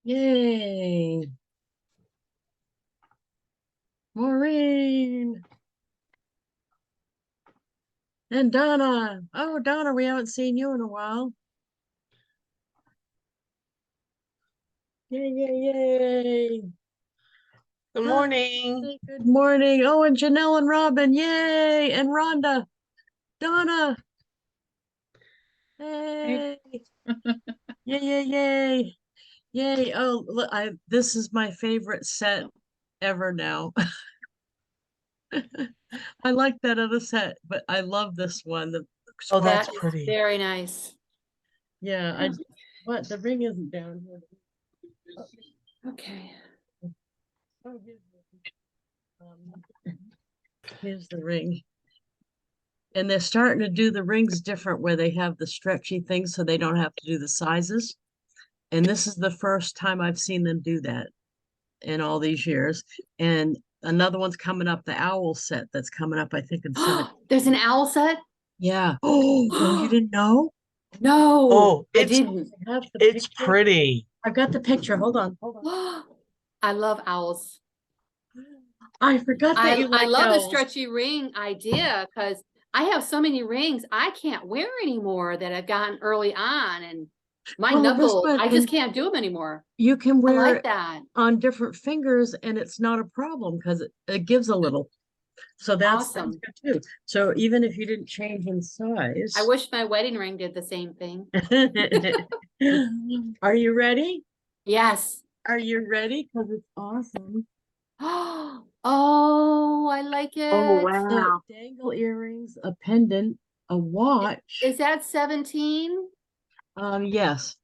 Yay. Maureen and Donna. Oh, Donna, we haven't seen you in a while. Yay, yay, yay. Good Hi, morning. good morning. Oh, and Janelle and Robin. Yay. And Rhonda. Donna. Hey. Hey. Yay, yay, yay. Yay. Oh, look, this is my favorite set ever now. I like that other set, but I love this one. The Oh, that's That is pretty. very nice. Yeah, what the ring isn't down here. Okay. Oh, here's the ring. And they're starting to do the rings different where they have the stretchy things so they don't have to do the sizes. And this is the first time I've seen them do that in all these years. And another one's coming up, the owl set that's coming up, I think, in 17. There's an owl set? Yeah. Oh, you didn't know? No, Oh, I didn't. I have the it's picture. pretty. I've got the picture. Hold on. I love owls. I forgot that you I like love the owls. stretchy ring idea because I have so many rings I can't wear anymore that I've gotten early on, and my Well, this knuckles, one, I just and can't do them anymore. you can I wear like it that. on different fingers and it's not a problem because it gives a little. So that's Awesome. good too. So even if you didn't change in size. I wish my wedding ring did the same thing. Are you ready? Yes. Are you ready? Because it's awesome. Oh, I like Oh, it. wow. Dangle earrings, a pendant, a watch. Is that 17? Yes.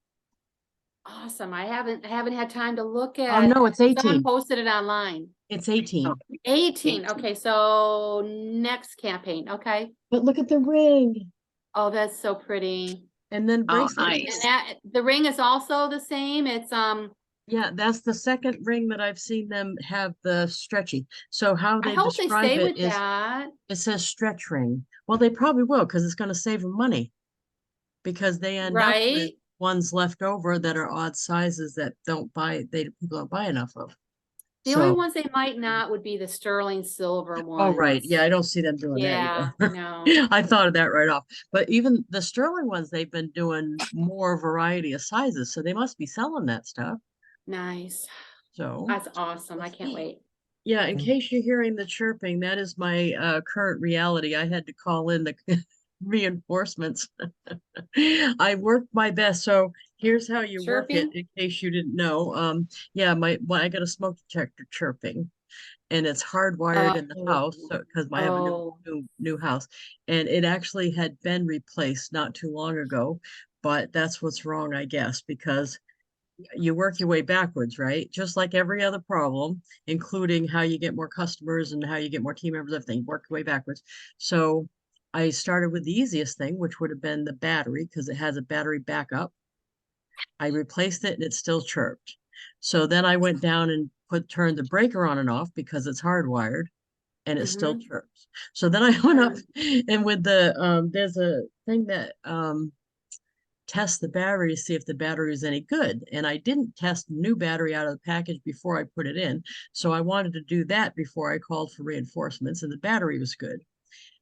Awesome. I haven't had time to look Oh at. no, it's Someone 18. posted it online. It's 18. 18. Okay, so next campaign. Okay. But look at the ring. Oh, that's so pretty. And then Oh, bracelets. And nice. that the ring is also the same. It's Yeah, that's the second ring that I've seen them have the stretchy. So how I they hope they describe stay it with is that. it says stretch ring. Well, they probably will because it's going to save them money because they end up with Right? ones left over that are odd sizes that people don't buy enough of. The only So, ones they might not would be the sterling silver oh right, yeah, ones. I don't see them doing that Yeah, either. no. I thought of that right off. But even the sterling ones, they've been doing more variety of sizes, so they must be selling that stuff. Nice. So, That's awesome. I can't wait. yeah, in case you're hearing the chirping, that is my current reality. I had to call in the reinforcements. I worked my best. So here's how you work it, Chirping? in case you didn't know. Yeah, I got a smoke detector chirping, and it's hardwired in the Oh, house, so because I have a oh. new house, and it actually had been replaced not too long ago. But that's what's wrong, I guess, because you work your way backwards, right? Just like every other problem, including how you get more customers and how you get more team members, everything, work your way backwards. So I started with the easiest thing, which would have been the battery, because it has a battery backup. I replaced it and it still chirped. So then I went down and turned the breaker on and off because it's hardwired and it still Mm-hmm. chirps. So then I went up and with there's a thing that test the battery to see if the battery is any good. And I didn't test new battery out of the package before I put it in. So I wanted to do that before I called for reinforcements, and the battery was good.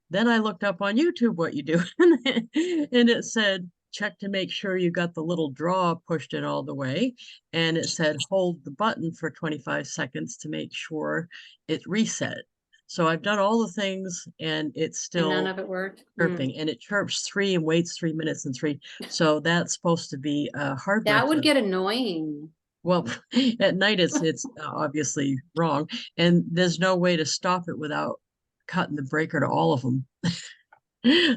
Then I looked up on YouTube what you do, and it said, check to make sure you got the little draw pushed in all the way. And it said, hold the button for 25 seconds to make sure it reset. So I've done all the things and it's And none still of it worked. chirping, and it chirps 3 and waits 3 minutes and 3. So that's supposed to be a hardware That would fail. get annoying. Well, at night it's obviously wrong, and there's no way to stop it without cutting the breaker to all of them.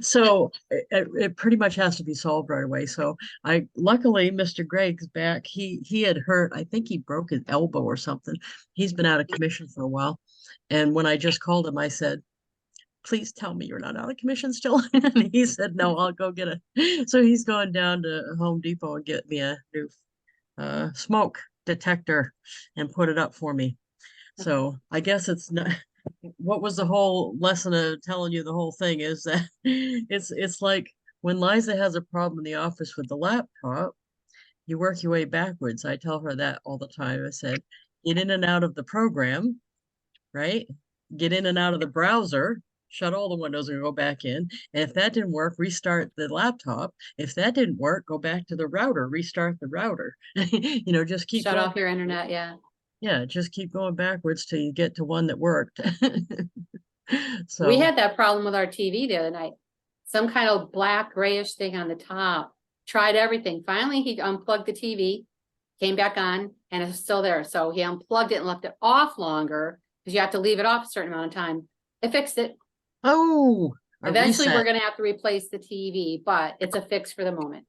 So it pretty much has to be solved right away. So I luckily Mr. Greg's back. He had hurt, I think he broke his elbow or something. He's been out of commission for a while. And when I just called him, I said, please tell me you're not out of commission still. And he said, no, I'll go get it. So he's going down to Home Depot and get me a new smoke detector and put it up for me. So I guess it's not, what was the whole lesson of telling you the whole thing is that it's like when Liza has a problem in the office with the laptop, you work your way backwards. I tell her that all the time. I said, get in and out of the program, right? Get in and out of the browser, shut all the windows and go back in. And if that didn't work, restart the laptop. If that didn't work, go back to the router, restart the router. Just keep Shut going. off your internet, yeah. Yeah, just keep going backwards till you get to one that worked. We So, had that problem with our TV the other night. Some kind of black grayish thing on the top. Tried everything. Finally, he unplugged the TV, came back on, and it's still there. So he unplugged it and left it off longer because you have to leave it off a certain amount of time. It fixed it. oh, a Eventually, we're reset. gonna have to replace the TV, but it's a fix for the moment.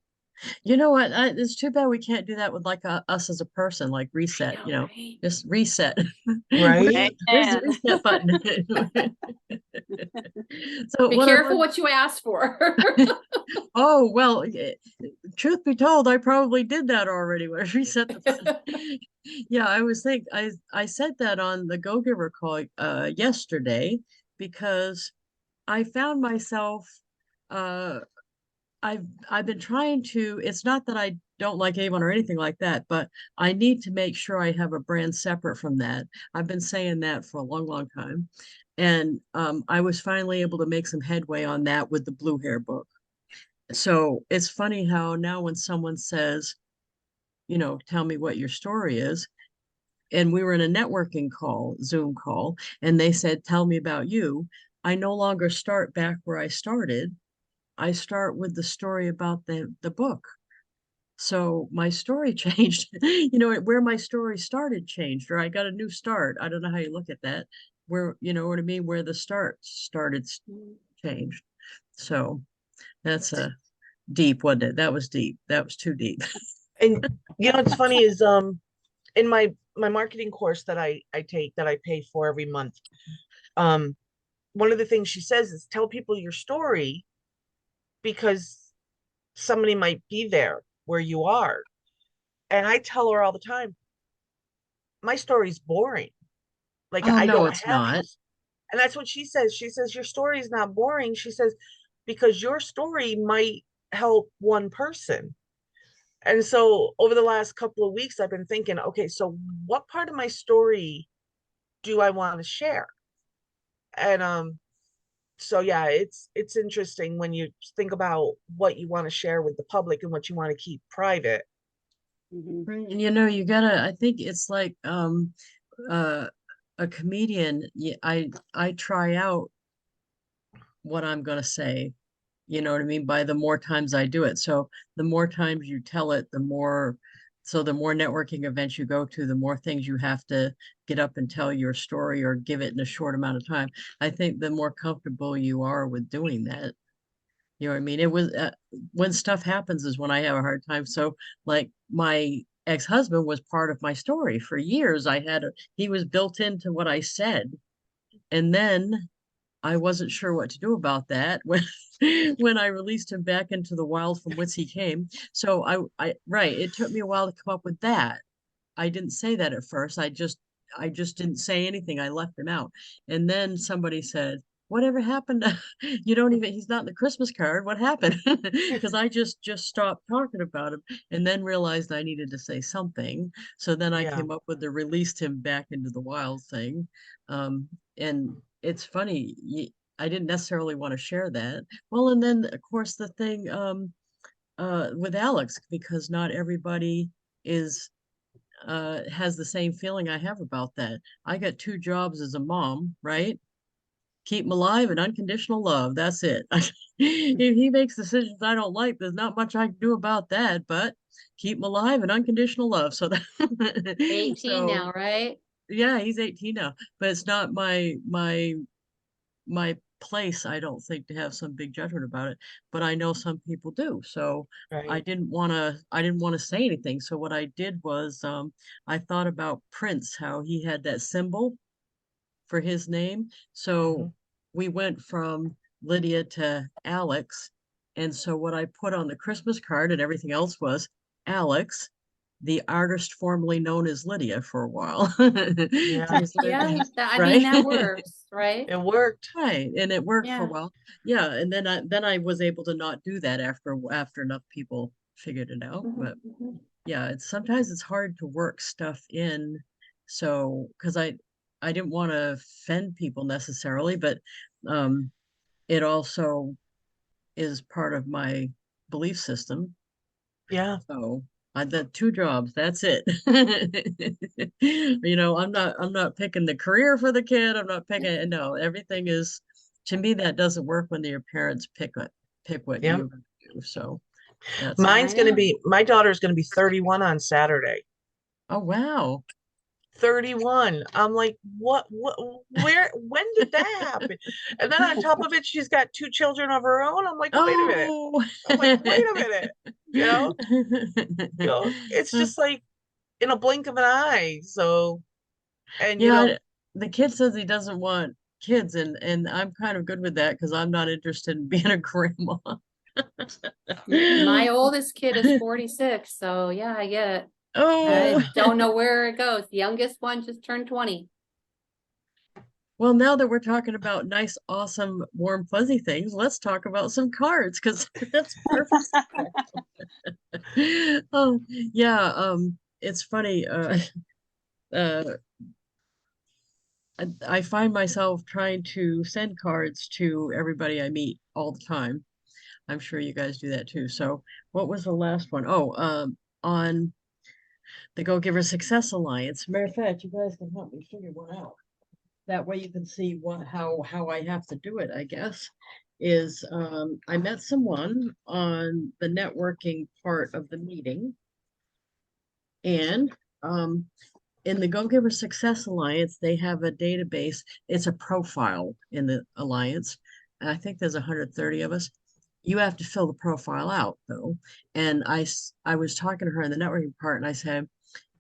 You know what? It's too bad we can't do that with like us as a person, like I reset, know, right? just reset. Right? Where's the And reset button? So be what I careful want, what you ask for. oh, well, truth be told, I probably did that already when I reset the button. Yeah, I said that on the Go Giver call yesterday because I found myself uh I've been trying to, it's not that I don't like Avon or anything like that, but I need to make sure I have a brand separate from that. I've been saying that for a long, long time. And I was finally able to make some headway on that with the Blue Hair book. So it's funny how now when someone says, tell me what your story is, and we were in a networking call, Zoom call, and they said, tell me about you. I no longer start back where I started. I start with the story about the book. So my story changed, where my story started changed, or I got a new start. I don't know how you look at that, where, you know what I mean, where the started changed. So that's a deep, wasn't it? That was deep. That was too deep. And what's funny is in my marketing course that I take that I pay for every month, um one of the things she says is tell people your story because somebody might be there where you are. And I tell her all the time, my story's boring. Like Oh, I no, don't it's have not. and that's what she says. She says your story is not boring. She says because your story might help one person. And so over the last couple of weeks, I've been thinking, okay, so what part of my story do I want to share? And so yeah, it's interesting when you think about what you want to share with the public and what you want to keep private. Mhm. Right, and you gotta, I think it's like uh a comedian, I try out what I'm gonna say. You know what I mean? By the more times I do it. So the more times you tell it, the more networking events you go to, the more things you have to get up and tell your story or give it in a short amount of time. I think the more comfortable you are with doing that. You know what I mean? It was when stuff happens is when I have a hard time. So like my ex-husband was part of my story for years. He was built into what I said. And then I wasn't sure what to do about that when when I released him back into the wild from whence he came. So right, it took me a while to come up with that. I didn't say that at first. I just didn't say anything. I left him out. And then somebody said, "Whatever happened to you don't even he's not in the Christmas card. What happened?" Because I just stopped talking about him and then realized I needed to say something. So then I Yeah, came up with the released him back into the wild thing. And it's funny, I didn't necessarily want to share that. Well, and then of course the thing with Alex, because not everybody is has the same feeling I have about that. I got two jobs as a mom, right? Keep him alive and unconditional love. That's it. If he makes decisions I don't like, there's not much I can do about that, but keep him alive and unconditional love. So that 18 so now, right? yeah, he's 18 now, but it's not my place, I don't think, to have some big judgment about it, but I know some people do. So right. I didn't want to say anything. So what I did was I thought about Prince, how he had that symbol for his name. So Mhm. we went from Lydia to Alex. And so what I put on the Christmas card and everything else was Alex, the artist formerly known as Lydia for a while. Yeah, Yeah, I mean, Right? that works, right? it worked. Right, and it worked for a Yeah. while. Yeah, and then I was able to not do that after enough people figured it out. Mhm, But mhm. yeah, sometimes it's hard to work stuff in. So, because I didn't want to offend people necessarily, but it also is part of my belief system. Yeah. So I did 2 jobs. That's it. I'm not picking the career for the kid. I'm not picking, no, everything is, to me, that doesn't work when your parents pick what Yeah. you're going to do. So that's, Mine's I going to know. be, my daughter's going to be 31 on Saturday. oh, wow. 31. I'm like, when did that happen? And then on top of it, she's got 2 children of her own. I'm like, wait a minute. Oh, I'm like, wait a minute. It's just like in a blink of an eye. So, and yeah, the kid says he doesn't want kids, and I'm kind of good with that because I'm not interested in being a grandma. My oldest kid is 46, so yeah, I get it. Oh, I don't know where it goes. The youngest one just turned 20. well, now that we're talking about nice, awesome, warm, fuzzy things, let's talk about some cards because that's perfect. Oh, yeah, it's funny. Uh, I find myself trying to send cards to everybody I meet all the time. I'm sure you guys do that too. So what was the last one? Oh, on the Go Giver Success Alliance. Matter of fact, you guys can help me figure one out. That way you can see how I have to do it, I guess. Is I met someone on the networking part of the meeting, and in the Go Giver Success Alliance, they have a database. It's a profile in the alliance. I think there's 130 of us. You have to fill the profile out though. And I was talking to her in the networking part, and I said,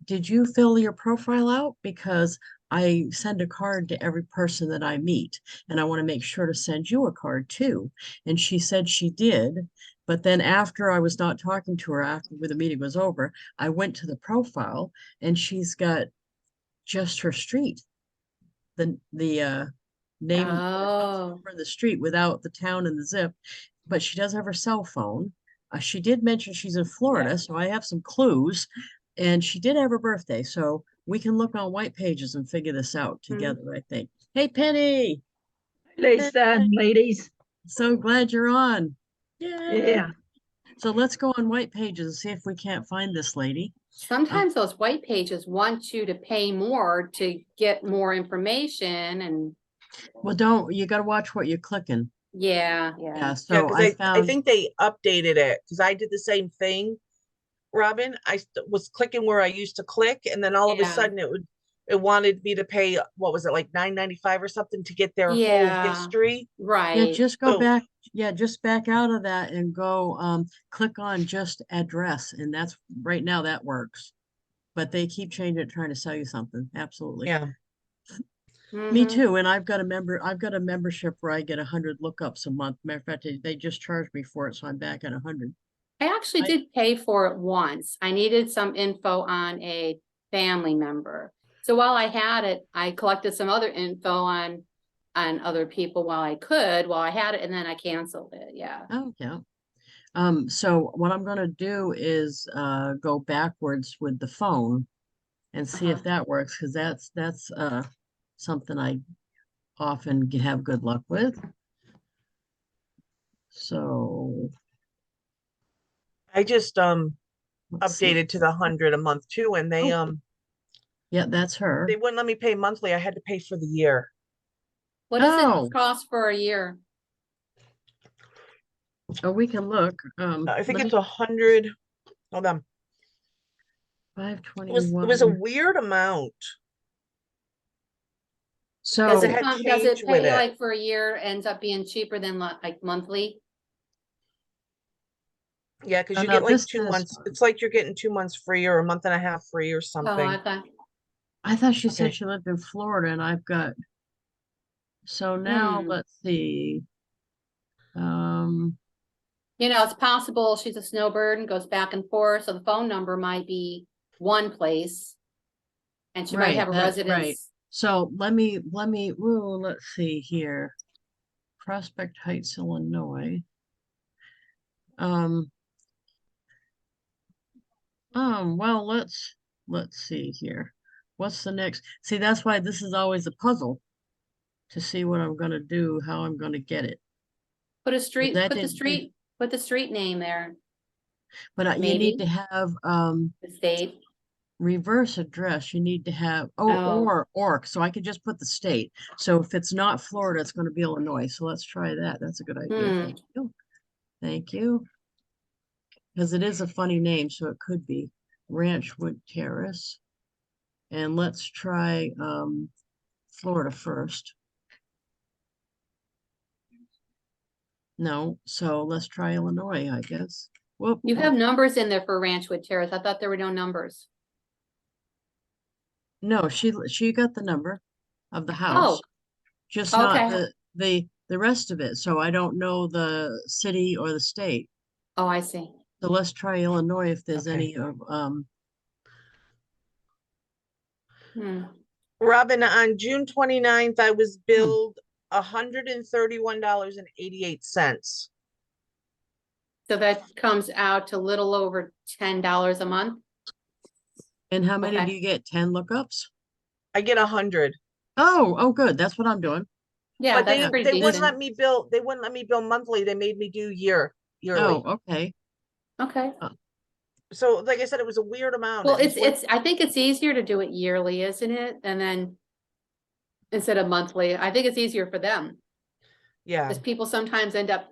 did you fill your profile out? Because I send a card to every person that I meet, and I want to make sure to send you a card too. And she said she did. But then after I was not talking to her after the meeting was over, I went to the profile, and she's got just her street, the name Oh, for the street without the town and the zip, but she does have her cell phone. She did mention she's in Florida, so I have some clues, and she did have her birthday, so we can look on White Pages and figure this out mm. together, I think. Hey, Penny, Lisa and ladies. so glad you're on. Yay. Yeah. So let's go on White Pages and see if we can't find this lady. Sometimes those white pages want you to pay more to get more information and Well, you got to watch what you're clicking. yeah. Yeah, yeah, so because I I found, think they updated it because I did the same thing, Robin. Was clicking where I used to click, and then all of a Yeah. sudden it wanted me to pay, what was it, like 9.95 or something to get their whole Yeah. history. yeah, Right. just go So back, yeah, just back out of that and go, click on just address, and that's, right now that works. But they keep changing it, trying to sell you something, absolutely. yeah, Me Mhm. too, and I've got a membership where I get 100 lookups a month. Matter of fact, they just charged me for it, so I'm back at 100. I actually I- did pay for it once. I needed some info on a family member. So while I had it, I collected some other info on other people while I had it, and then I canceled it. Yeah. Oh, yeah. So what I'm gonna do is go backwards with the phone and see if Uh-huh. that works, because that's something I often have good luck with. So I just let's see. updated to the 100 a month too, and Oh, yeah, that's her. they wouldn't let me pay monthly. I had to pay for the year. What does Oh, it cost for a year? oh, we can look. I think Let it's me 100. Hold on. It was a 521. weird amount. Does Because it So it had does it change with pay it. like for a year ends up being cheaper than like monthly? Yeah, because oh you no, get like this 2 months. says, It's like you're getting 2 months free or a month and a half free or Oh, something. okay. I thought she said Okay. she lived in Florida, and I've got, so now Hmm. let's see. Um, You know, it's possible she's a snowbird and goes back and forth, so the phone number might be one place. And she might right, have a that right. residence. So let's see here. Prospect Heights, Illinois. Um, Well, let's see here. What's the next? See, that's why this is always a puzzle to see what I'm gonna do, how I'm gonna get it. Put a 'Cause street, that put the didn't do- street, put the street name there, But you need to maybe, have the state. reverse address. You need to have Oh. or so I could just put the state. So if it's not Florida, it's going to be Illinois. So let's try that. That's a good idea. Hmm. Thank you. Thank you. Because it is a funny name, so it could be Ranchwood Terrace. And let's try Florida first. No, so let's try Illinois, I guess. Whoop. You have numbers in there for Ranchwood Terrace. I thought there were no numbers. No, she got the number of the house, Oh, just not okay. the rest of it. So I don't know the city or the state. Oh, I see. So let's try Illinois if there's Okay. any of Hmm. Robin, on June 29th, I was billed $131.88. So that comes out to little over $10 a month. and how many Okay. do you get? 10 lookups? I get 100. Oh, good. That's what I'm doing. Yeah, But that's Yeah. pretty they wouldn't decent. let me bill, they wouldn't let me bill monthly. They made me do yearly. Oh, okay. Okay. So like I said, it was a weird amount. Well, It was worth- I think it's easier to do it yearly, isn't it? And then instead of monthly, I think it's easier for them. yeah, Because people sometimes end up,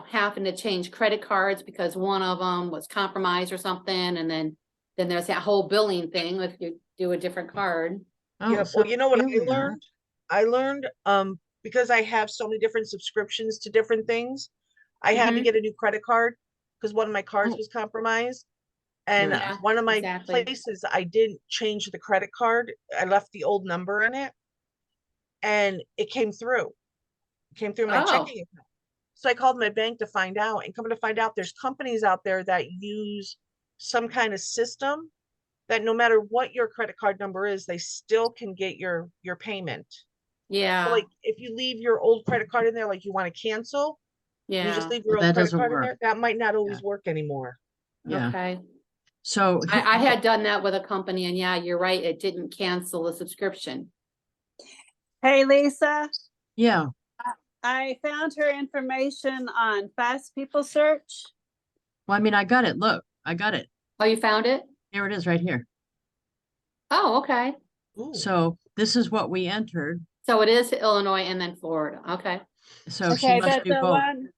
having to change credit cards because one of them was compromised or something, and then there's that whole billing thing if you do a different card. Oh, yeah. so Well, you know what here I we are. learned? I learned, because I have so many different subscriptions to different things, I had to Mhm. get a new credit card because one of my cards Oh. was compromised. And Yeah, one of my exactly. places, I didn't change the credit card. I left the old number in it and it came through. It came through my Oh, checking account. So I called my bank to find out, and come to find out, there's companies out there that use some kind of system that no matter what your credit card number is, they still can get your payment. So yeah, like if you leave your old credit card in there, like you want to cancel, and you just yeah, leave Well, your old that credit doesn't card in work. there, that might not Yeah. always work anymore. Yeah. okay. So I had done that with a company, and yeah, you're right, it didn't cancel the subscription. Hey, Lisa, yeah. I found her information on Fast People Search. Well, I mean, I got it. Look, I got it. Oh, you found it? Here it is right here. Oh, okay. Ooh. So this is what we entered. So it is Illinois and then Florida, okay. So she Okay, must but do the both. one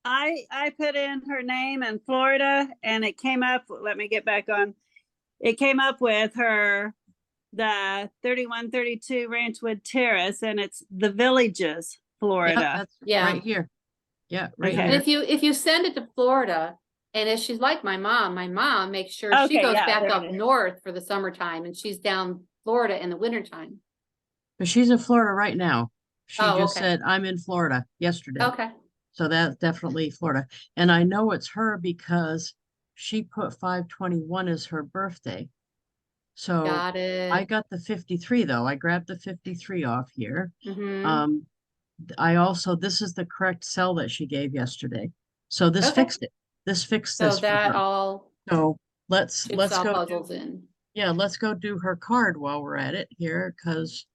I put in her name in Florida and it came up, let me get back on. It came up with the 3132 Ranchwood Terrace, and it's the Villages, Yeah, Florida. that's Yeah. right here. Yeah, right Okay. And here. if you send it to Florida, and if she's like my mom makes sure she Okay, goes yeah, back there up it is. north for the summertime, and she's down Florida in the wintertime. But she's in Florida right now. She Oh, just okay. said, I'm in Florida yesterday. Okay, So that's definitely Florida. And I know it's her because she put 5/21 as her birthday. So got I it. got the 53 though. I grabbed the 53 off here. Mm-hmm. I also, this is the correct cell that she gave yesterday. So this Okay. fixed it. This fixed So this for that her. all So let's jigsaw go puzzles in. yeah, let's go do her card while we're at it here, because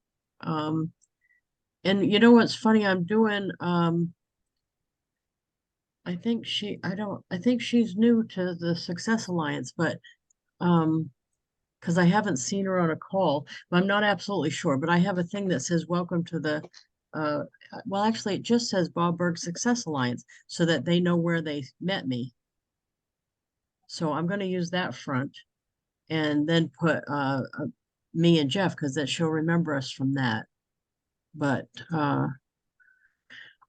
and you know what's funny? I'm doing I think I think she's new to the Success Alliance, but because I haven't seen her on a call, but I'm not absolutely sure. But I have a thing that says welcome to the well, actually it just says Bob Berg Success Alliance so that they know where they met me. So I'm going to use that front and then put me and Jeff because that she'll remember us from that. But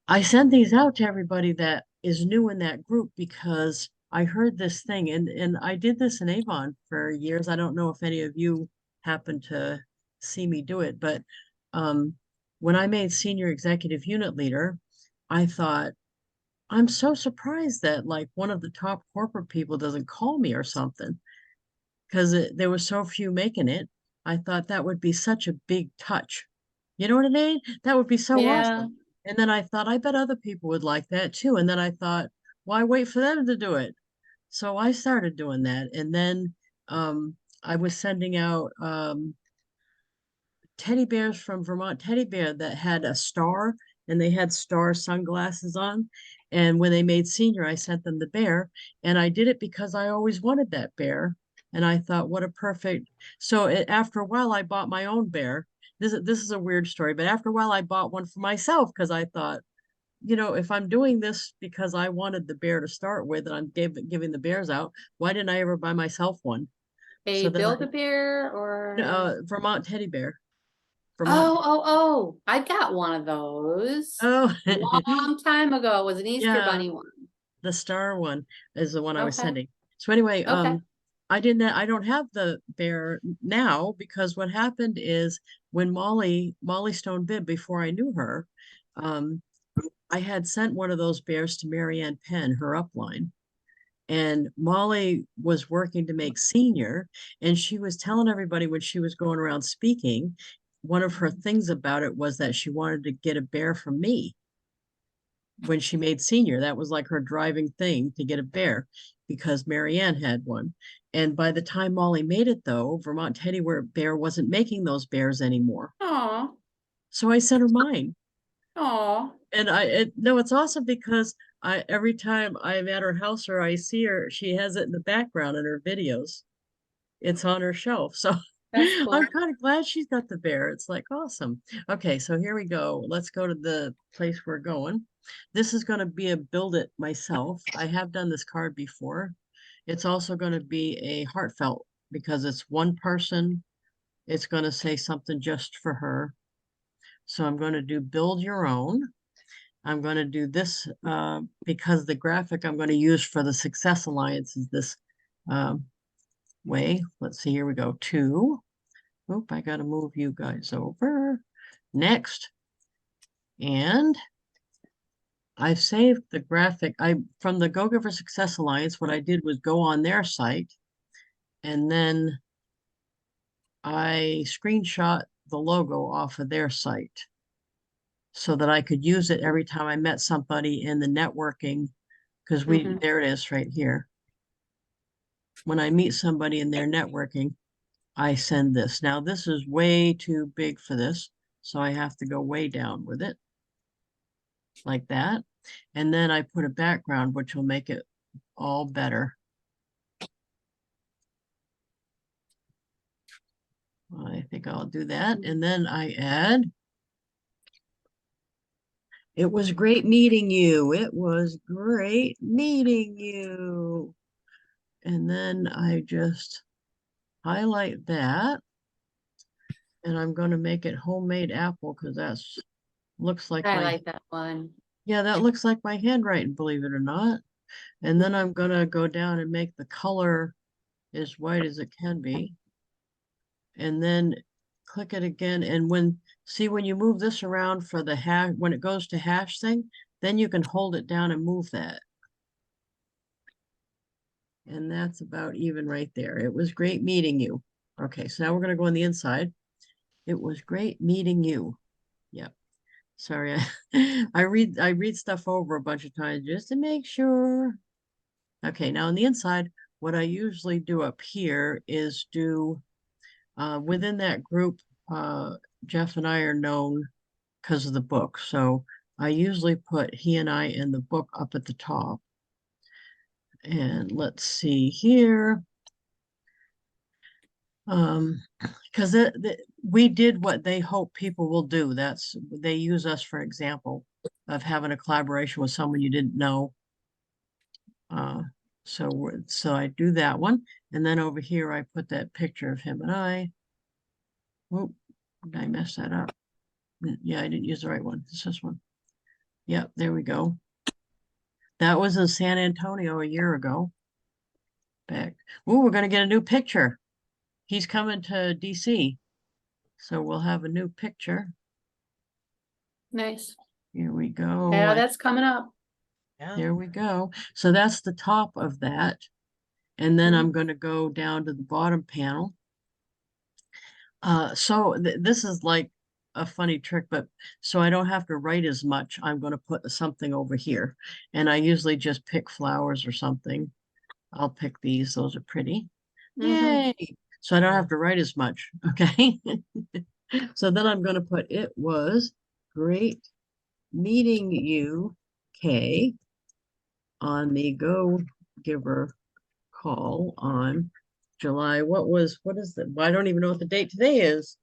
I sent these out to everybody that is new in that group because I heard this thing and I did this in Avon for years. I don't know if any of you happen to see me do it, but when I made senior executive unit leader, I thought, I'm so surprised that like one of the top corporate people doesn't call me or something because there were so few making it. I thought that would be such a big touch. You know what I mean? That would be so Yeah. awesome. And then I thought, I bet other people would like that too. And then I thought, why wait for them to do it? So I started doing that, and then I was sending out teddy bears from Vermont Teddy Bear that had a star, and they had star sunglasses on. And when they made senior, I sent them the bear, and I did it because I always wanted that bear. And I thought, what a perfect. So after a while, I bought my own bear. This is a weird story, but after a while, I bought one for myself because I thought, if I'm doing this because I wanted the bear to start with, and I'm giving the bears out, why didn't I ever buy myself one? A So then Build-A-Bear or? Vermont Teddy Bear. Vermont. Oh, I got one of those. Oh, Long time ago. It was an Easter yeah, Bunny one. the star one is the one I was Okay, sending. So anyway, okay. I don't have the bear now because what happened is when Molly Stone Bibb, before I knew her, um, I had sent one of those bears to Marianne Penn, her upline. And Molly was working to make senior, and she was telling everybody when she was going around speaking, one of her things about it was that she wanted to get a bear from me when she made senior. That was like her driving thing, to get a bear because Marianne had one. And by the time Molly made it, though, Vermont Teddy Bear wasn't making those bears anymore. Aw, So I sent her mine. aw. And no, it's awesome because every time I'm at her house or I see her, she has it in the background in her videos. It's on her shelf. So That's cool. I'm kind of glad she's got the bear. It's like awesome. Okay, so here we go. Let's go to the place we're going. This is going to be a build it myself. I have done this card before. It's also going to be a heartfelt because it's one person. It's going to say something just for her. So I'm going to do build your own. I'm going to do this because the graphic I'm going to use for the Success Alliance is this way. Let's see, here we go. 2. Oop, I got to move you guys over. Next. And I've saved the graphic. From the Go Giver Success Alliance, what I did was go on their site, and then I screenshot the logo off of their site so that I could use it every time I met somebody in the networking, because there it is right here. When I meet somebody in their networking, I send this. Now this is way too big for this, so I have to go way down with it like that. And then I put a background, which will make it all better. I think I'll do that. And then I add, it was great meeting you. It was great meeting you. And then I just highlight that. And I'm going to make it homemade apple because that's looks like I my, like that one. yeah, that looks like my handwriting, believe it or not. And then I'm going to go down and make the color as white as it can be. And then click it again. And when you move this around for the hash, when it goes to hash thing, then you can hold it down and move that. And that's about even right there. It was great meeting you. Okay, so now we're going to go on the inside. It was great meeting you. Yep. Sorry, I read stuff over a bunch of times just to make sure. Okay, now on the inside, what I usually do up here is do within that group, Jeff and I are known because of the book. So I usually put he and I in the book up at the top. And let's see here. Because we did what they hope people will do. They use us for example of having a collaboration with someone you didn't know. So I do that one, and then over here I put that picture of him and I. Whoop, did I mess that up? Yeah, I didn't use the right one. It's this one. Yep, there we go. That was in San Antonio a year ago. Back. Ooh, we're gonna get a new picture. He's coming to DC. So we'll have a new picture. Nice. Here we go. Yeah, that's coming up. Yeah. There we go. So that's the top of that. And then I'm going to go down to the bottom panel. So this is like a funny trick, but so I don't have to write as much, I'm going to put something over here. And I usually just pick flowers or something. I'll pick these. Those are pretty. Mhm. Yay. So I don't have to write as much. Okay. So then I'm going to put it was great meeting you, Kay, on the Go Giver call on July. What is the, I don't even know what the date today is.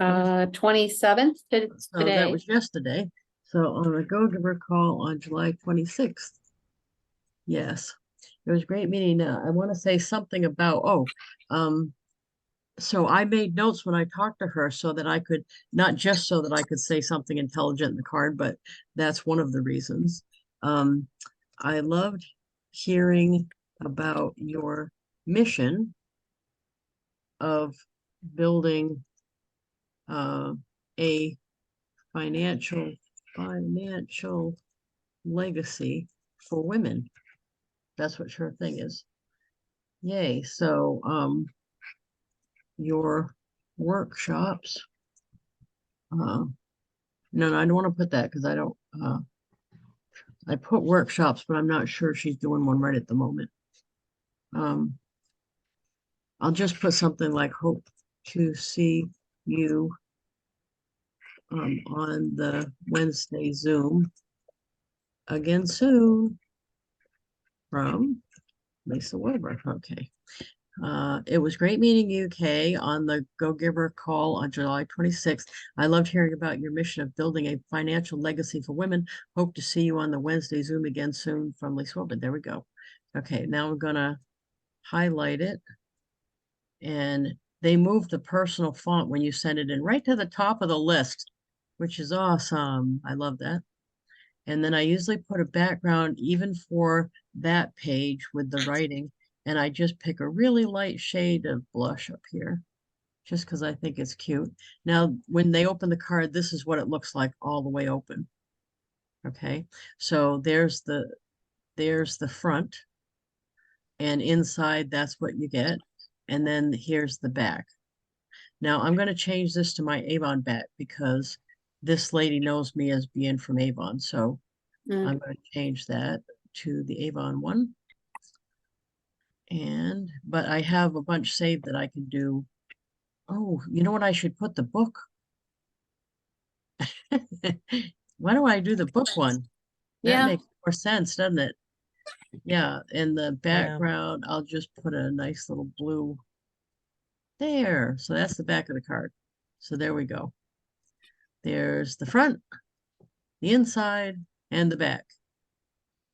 27th So that today. was yesterday. So on the Go Giver call on July 26th. Yes, it was great meeting. I want to say something about, so I made notes when I talked to her so that I could, not just so that I could say something intelligent in the card, but that's one of the reasons. I loved hearing about your mission of building a financial legacy for women. That's what her thing is. Yay. So your workshops. No, I don't want to put that because I don't I put workshops, but I'm not sure she's doing one right at the moment. I'll just put something like hope to see you on the Wednesday Zoom again soon from Lisa Wilber. Okay. It was great meeting you, Kay, on the Go Giver call on July 26th. I loved hearing about your mission of building a financial legacy for women. Hope to see you on the Wednesday Zoom again soon from Lisa Wilber. There we go. Okay, now I'm gonna highlight it. And they moved the personal font when you send it in right to the top of the list, which is awesome. I love that. And then I usually put a background even for that page with the writing. And I just pick a really light shade of blush up here, just because I think it's cute. Now, when they open the card, this is what it looks like all the way open. Okay, so there's the front, and inside that's what you get. And then here's the back. Now I'm going to change this to my Avon back because this lady knows me as being from Avon. So Mm. I'm going to change that to the Avon one. But I have a bunch saved that I can do. Oh, you know what? I should put the book. Why do I do the book one? That Yeah. makes more sense, doesn't it? Yeah, in the Yeah. background, I'll just put a nice little blue there. So that's the back of the card. So there we go. There's the front, the inside, and the back.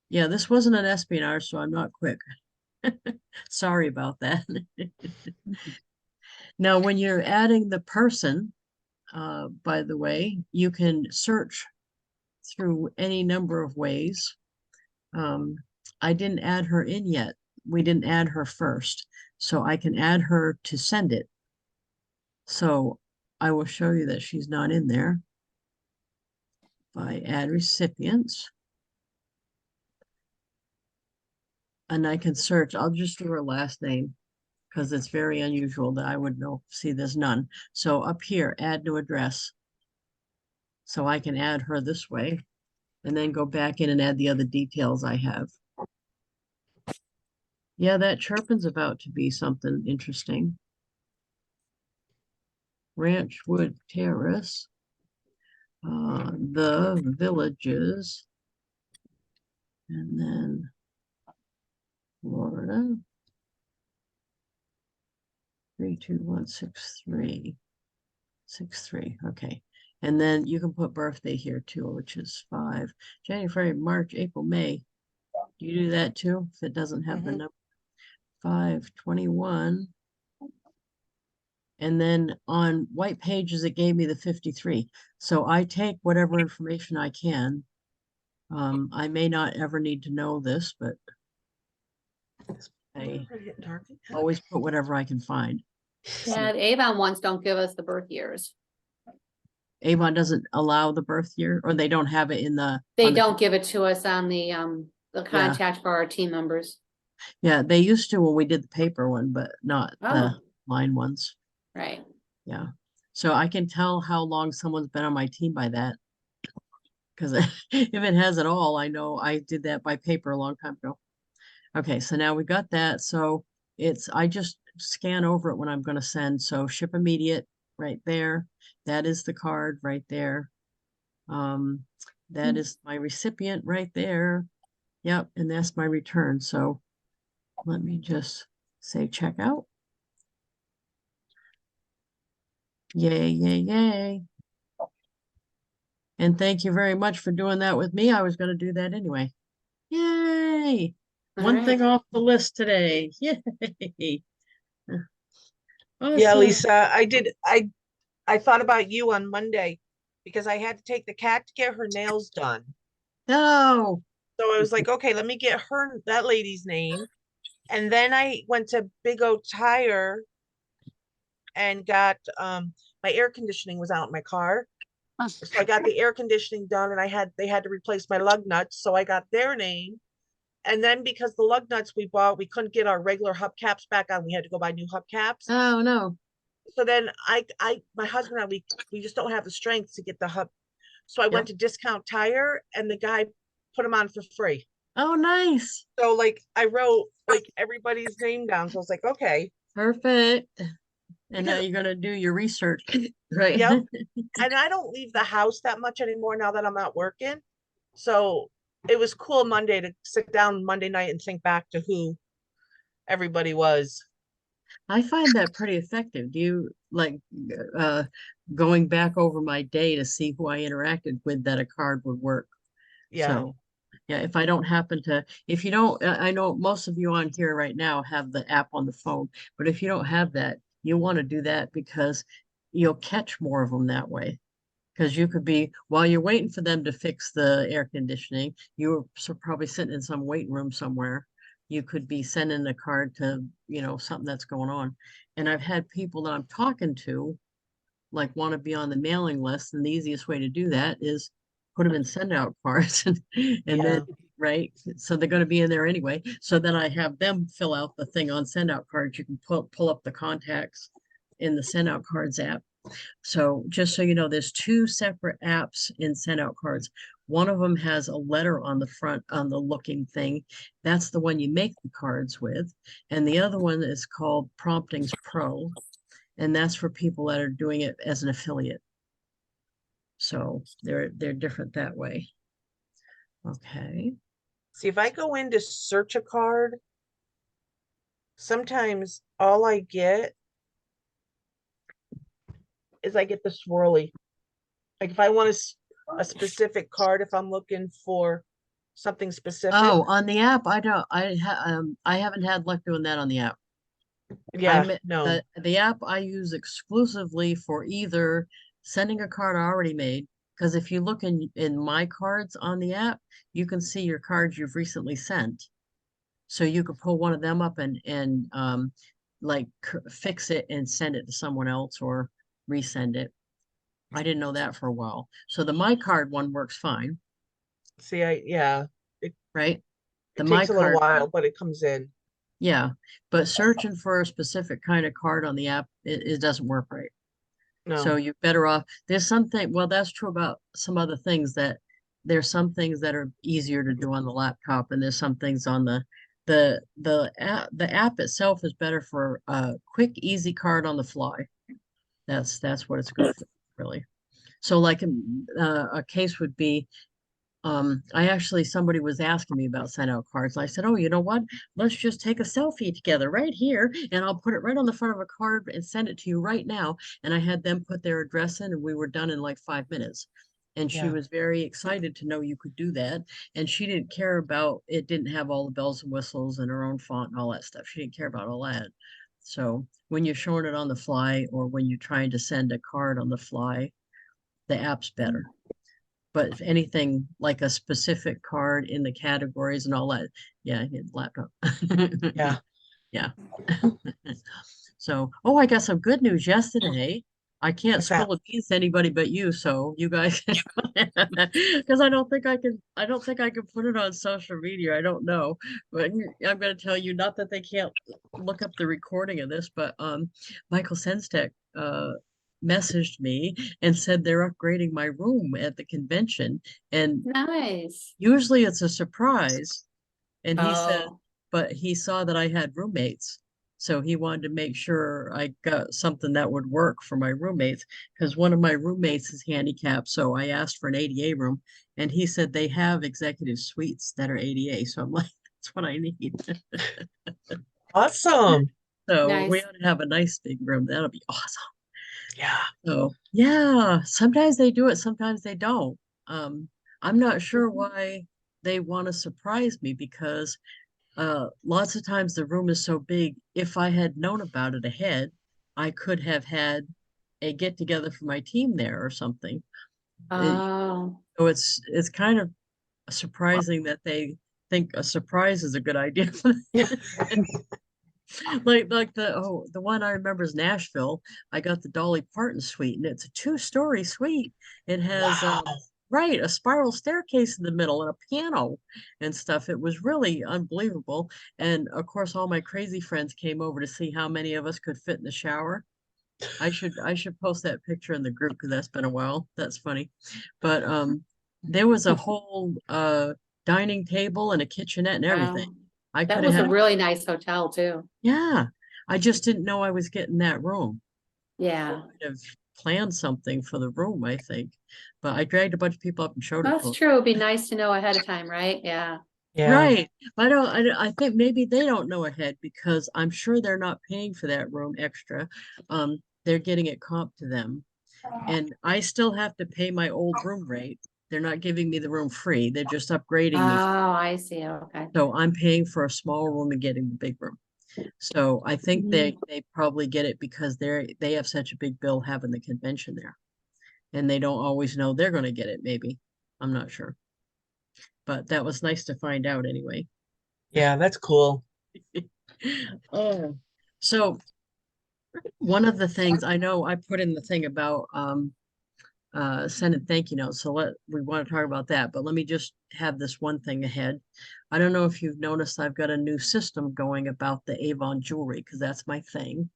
Yeah, this wasn't an espionage, so I'm not quick. Sorry about that. Now, when you're adding the person, by the way, you can search through any number of ways. I didn't add her in yet. We didn't add her first, so I can add her to send it. So I will show you that she's not in there by add recipients. And I can search. I'll just do her last name because it's very unusual that I would know. See, there's none. So up here, add new address. So I can add her this way and then go back in and add the other details I have. Yeah, that chirping's about to be something interesting. Ranchwood Terrace, the villages, and then Florida, 32163. 6-3. Okay. And then you can put birthday here too, which is 5. January, February, March, April, May. Do you do that too? If it doesn't have the number 5/21. And then on white pages, it gave me the 53. So I take whatever information I can. I may not ever need to know this, but I always put whatever I can find. Yeah, the Avon ones don't give us the birth years. Avon doesn't allow the birth year, or they don't have it in the. They don't give it to us on the contact for our team members. Yeah, they used to when we did the paper one, but not the Oh, line ones. right. Yeah. So I can tell how long someone's been on my team by that. Because if it has it all, I know I did that by paper a long time ago. Okay, so now we got that. So I just scan over it when I'm gonna send. So ship immediate right there. That is the card right there. Um, that is my recipient right there. Yep, and that's my return. So let me just say checkout. Yay, yay, yay. And thank you very much for doing that with me. I was going to do that anyway. Yay. All One right. thing off the list today. Yay. Yeah, Awesome. Lisa, I thought about you on Monday because I had to take the cat to get her nails done. No. So I was like, okay, let me get that lady's name. And then I went to Big O Tire and got my air conditioning was out in my car. So I got the air conditioning done and they had to replace my lug nuts. So I got their name. And then because the lug nuts we bought, we couldn't get our regular hubcaps back on. We had to go buy new hubcaps. Oh, no. So then my husband and we just don't have the strength to get the hub. So I went to Discount Tire and the guy put them on for free. Oh, nice. So like I wrote like everybody's name down. So I was like, okay. Perfect. And now Because you're going to do your research, right? yep. And I don't leave the house that much anymore now that I'm not working. So it was cool Monday to sit down Monday night and think back to who everybody was. I find that pretty effective. Do you like uh, going back over my day to see who I interacted with that a card would work? Yeah. So, yeah, if I don't happen to, if you don't, I know most of you on here right now have the app on the phone, but if you don't have that, you want to do that because you'll catch more of them that way. Because you could be, while you're waiting for them to fix the air conditioning, you were probably sitting in some waiting room somewhere. You could be sending a card to, something that's going on. And I've had people that I'm talking to, like want to be on the mailing list. And the easiest way to do that is put them in send out cards and Yeah. then, right. So they're going to be in there anyway. So then I have them fill out the thing on send out cards. You can pull up the contacts in the send out cards app. So just so you know, there's two separate apps in SendOutCards. One of them has a letter on the front on the looking thing. That's the one you make the cards with. And the other one is called Promptings Pro. And that's for people that are doing it as an affiliate. So they're different that way. Okay. See, if I go in to search a card, sometimes all I get is I get the swirly. Like if I want a specific card, if I'm looking for something specific. Oh, on the app, I don't. I haven't had luck doing that on the app. Yeah, no. The app I use exclusively for either sending a card I already made, because if you look in my cards on the app, you can see your cards you've recently sent. So you could pull one of them up and like fix it and send it to someone else or resend it. I didn't know that for a while. So the my card one works fine, See, it right? The my takes a little card, while, but it comes in. yeah. But searching for a specific kind of card on the app, it doesn't work right. So No. you're better off. There's something, well, that's true about some other things that there's some things that are easier to do on the laptop, and there's some things on the app itself is better for a quick, easy card on the fly. That's what it's good for, really. So like a case would be somebody was asking me about send out cards. I said, oh, you know what? Let's just take a selfie together right here and I'll put it right on the front of a card and send it to you right now. And I had them put their address in and we were done in like 5 minutes. And she Yeah. was very excited to know you could do that. And she didn't care about it, didn't have all the bells and whistles and her own font and all that stuff. She didn't care about all that. So when you're showing it on the fly or when you're trying to send a card on the fly, the app's better. But if anything like a specific card in the categories and all that, yeah, laptop. Yeah. Yeah. So, oh, I got some good news yesterday. I can't What's that? spill the beans to anybody but you, so you guys, because I don't think I can put it on social media. I don't know, but I'm going to tell you, not that they can't look up the recording of this, but Michael Senstek messaged me and said they're upgrading my room at the convention, and Nice. usually it's a surprise. And he said, Oh, but he saw that I had roommates. So he wanted to make sure I got something that would work for my roommates, because one of my roommates is handicapped. So I asked for an ADA room, and he said they have executive suites that are ADA. So I'm like, that's what I need. Awesome. So we Nice. ought to have a nice big room. That'll be awesome. Yeah. So yeah, sometimes they do it, sometimes they don't. I'm not sure why they want to surprise me, because lots of times the room is so big. If I had known about it ahead, I could have had a get together for my team there or something. Oh, So it's kind of surprising that they think a surprise is a good idea. Like the one I remember is Nashville. I got the Dolly Parton suite, and it's a 2-story suite. It has Wow. right, a spiral staircase in the middle and a piano and stuff. It was really unbelievable. And of course, all my crazy friends came over to see how many of us could fit in the shower. I should post that picture in the group, because that's been a while. That's funny. But there was a whole dining table and a kitchenette and everything. wow. I That could have was a had, really nice hotel too. yeah. I just didn't know I was getting that room. Yeah, I'd have planned something for the room, I think. But I dragged a bunch of people up and showed it to that's them. true. It'd be nice to know ahead of time, right? Yeah. Yeah. Right. But I think maybe they don't know ahead, because I'm sure they're not paying for that room extra. They're getting it comp to them. And I still have to pay my old room rate. They're not giving me the room free. They're just upgrading me. Oh, I see. Okay. So I'm paying for a small room and getting the big room. So I think Mhm. they probably get it because they have such a big bill having the convention there. And they don't always know they're going to get it, maybe. I'm not sure. But that was nice to find out anyway. Yeah, that's cool. Oh, so one of the things I know I put in the thing about sending thank you notes. So we want to talk about that, but let me just have this one thing ahead. I don't know if you've noticed I've got a new system going about the Avon jewelry, because that's my thing.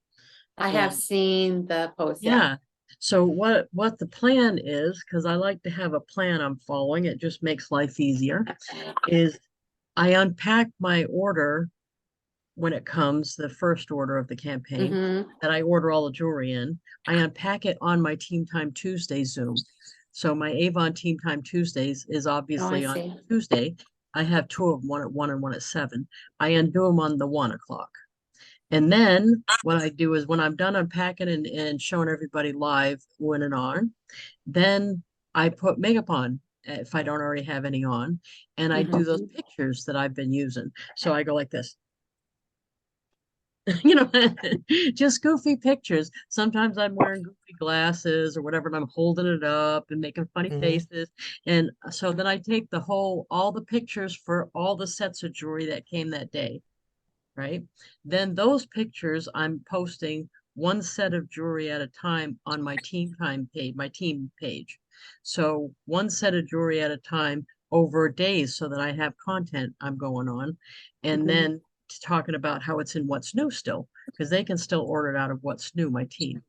I have And seen the post. Yeah. yeah. So what the plan is, because I like to have a plan I'm following, it just makes life easier, is I unpack my order when it comes, the first order of the campaign, Mm-hmm. that I order all the jewelry in. I unpack it on my Team Time Tuesday Zoom. So my Avon Team Time Tuesdays is Oh, I obviously on see. Tuesday. I have two of them, one at 1 and one at 7. I undo them on the 1 o'clock. And then what I do is when I'm done unpacking and showing everybody live when and on, then I put makeup on if I don't already have any on, and I do those Mhm. pictures that I've been using. So I go like this. You know, just goofy pictures. Sometimes I'm wearing goofy glasses or whatever, and I'm holding it up and making funny Mhm. faces. And so then I take all the pictures for all the sets of jewelry that came that day, right? Then those pictures I'm posting one set of jewelry at a time on my team time page, my team page. So one set of jewelry at a time over days, so that I have content I'm going on. And Mhm. then talking about how it's in What's New still, because they can still order it out of What's New, my team.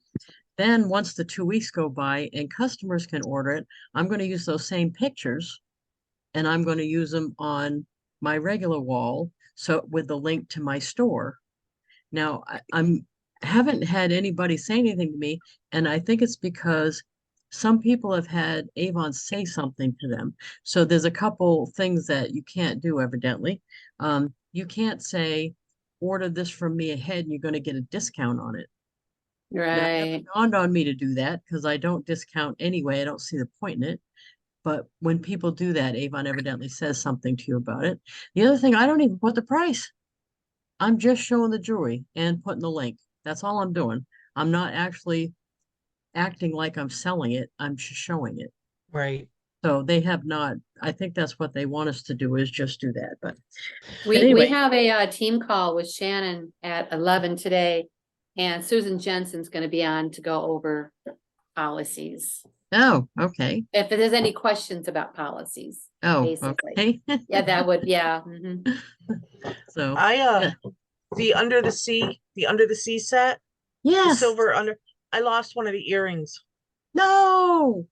Then once the 2 weeks go by and customers can order it, I'm going to use those same pictures, and I'm going to use them on my regular wall, so with the link to my store. Now I'm haven't had anybody say anything to me, and I think it's because some people have had Avon say something to them. So there's a couple things that you can't do, evidently. You can't say, order this from me ahead and you're going to get a discount on it. Now, it never Right. dawned on me to do that, because I don't discount anyway. I don't see the point in it. But when people do that, Avon evidently says something to you about it. The other thing, I don't even put the price. I'm just showing the jewelry and putting the link. That's all I'm doing. I'm not actually acting like I'm selling it. I'm just showing it. Right. So they have not, I think that's what they want us to do, is just do that. But We anyway, have a team call with Shannon at 11 today, and Susan Jensen's going to be on to go over policies. oh, okay. If there's any questions about policies, Oh, basically. okay. Yeah, that would, yeah. Mhm. So, I yeah. the under the sea set, the Yes. silver under. I lost one of the earrings. No.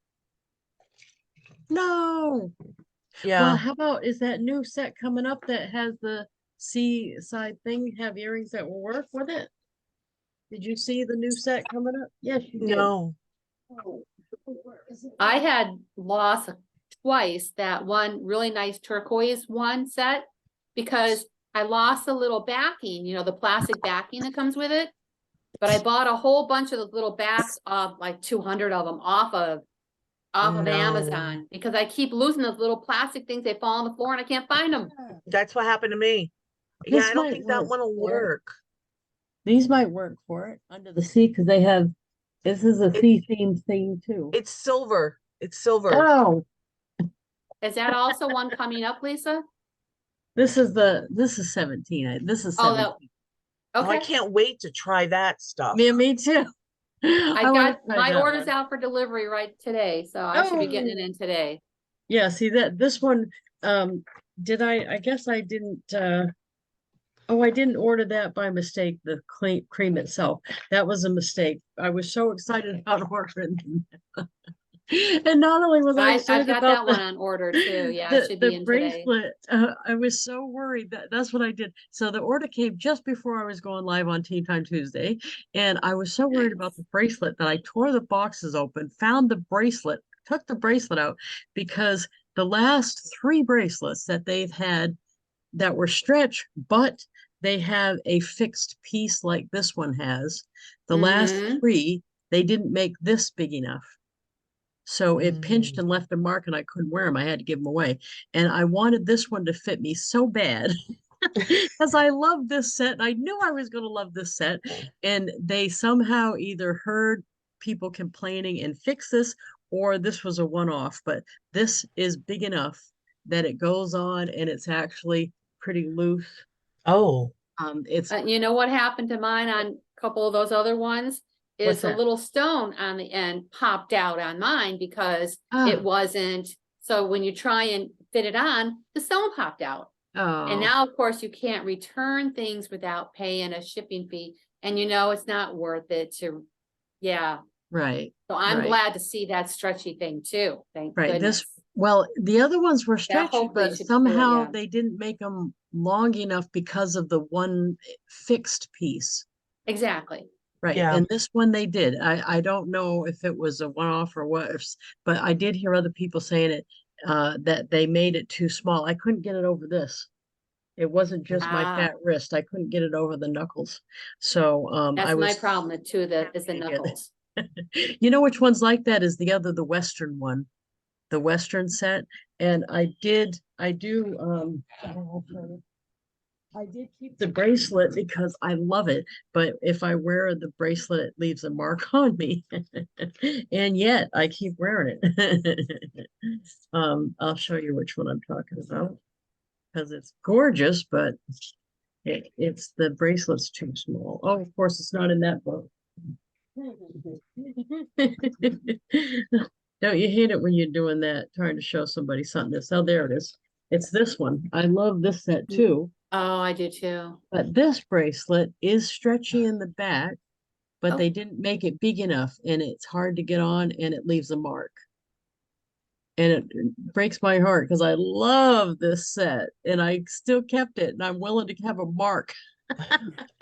No. Well, Yeah. how about, is that new set coming up that has the C side thing have earrings that will work with it? Did you see the new set coming up? Yes, you did. No. Oh, where is it? I had lost twice that one really nice turquoise one set because I lost the little backing, you know, the plastic backing that comes with it. But I bought a whole bunch of those little backs of like 200 of them off of No. Amazon because I keep losing those little plastic things. They fall on the floor and I can't find them. That's what happened to me. Yeah, This I don't might think that work one will for it. work. These might work for it under the C because they have, this is a It- C themed thing too. It's silver. It's silver. Oh, Is that also one coming up, Lisa? this is 17. This is Oh, 17. Oh, I Okay. can't wait to try that stuff. Me too. I wanna got try my that orders one. out for delivery right today, so I should be getting it Oh. in today. Yeah, see that this one, I guess I didn't, oh, I didn't order that by mistake, the cream itself. That was a mistake. I was so excited about ordering them. And not only was I I've excited got about that one on order too. Yeah, it should be the in today. bracelet, I was so worried that's what I did. So the order came just before I was going live on Tea Time Tuesday, and I was so worried about the bracelet that I tore the boxes open, found the bracelet, took the bracelet out because the last 3 bracelets that they've had that were stretch, but they have a fixed piece like this one has. The last Mhm. 3, they didn't make this big enough. So it pinched Mm. and left a mark and I couldn't wear them. I had to give them away. And I wanted this one to fit me so bad because I love this set. I knew I was going to love this set. And they somehow either heard people complaining and fixed this, or this was a one-off. But this is big enough that it goes on and it's actually pretty loose. Oh, It's You know what happened to mine on a couple of those other ones What's is a that? little stone on the end popped out on mine because Ah. it wasn't. So when you try and fit it on, the stone popped out. And oh, now, of course, you can't return things without paying a shipping fee. And you know, it's not worth it to, yeah. right. So I'm Right. glad to see that stretchy thing too. Thank Right. goodness. Well, the other ones were stretchy, hopefully but should do it, somehow yeah. they didn't make them long enough because of the one fixed piece. Exactly. Right. Yeah. And this one they did. I don't know if it was a one-off or what, but I did hear other people saying it, that they made it too small. I couldn't get it over this. It wasn't just my Ah, fat wrist. I couldn't get it over the knuckles. So I that's my was problem too, is the happy to get it. knuckles. You know which one's like that is the Western one, the Western set. And I do, I did keep the bracelet because I love it, but if I wear the bracelet, it leaves a mark on me. And yet I keep wearing it. I'll show you which one I'm talking about because it's gorgeous, but it's the bracelet's too small. Oh, of course, it's not in that book. Don't you hate it when you're doing that, trying to show somebody something? Oh, there it is. It's this one. I love this set too. Oh, I do too. But this bracelet is stretchy in the back, but Oh. they didn't make it big enough and it's hard to get on and it leaves a mark. And it breaks my heart because I love this set and I still kept it and I'm willing to have a mark.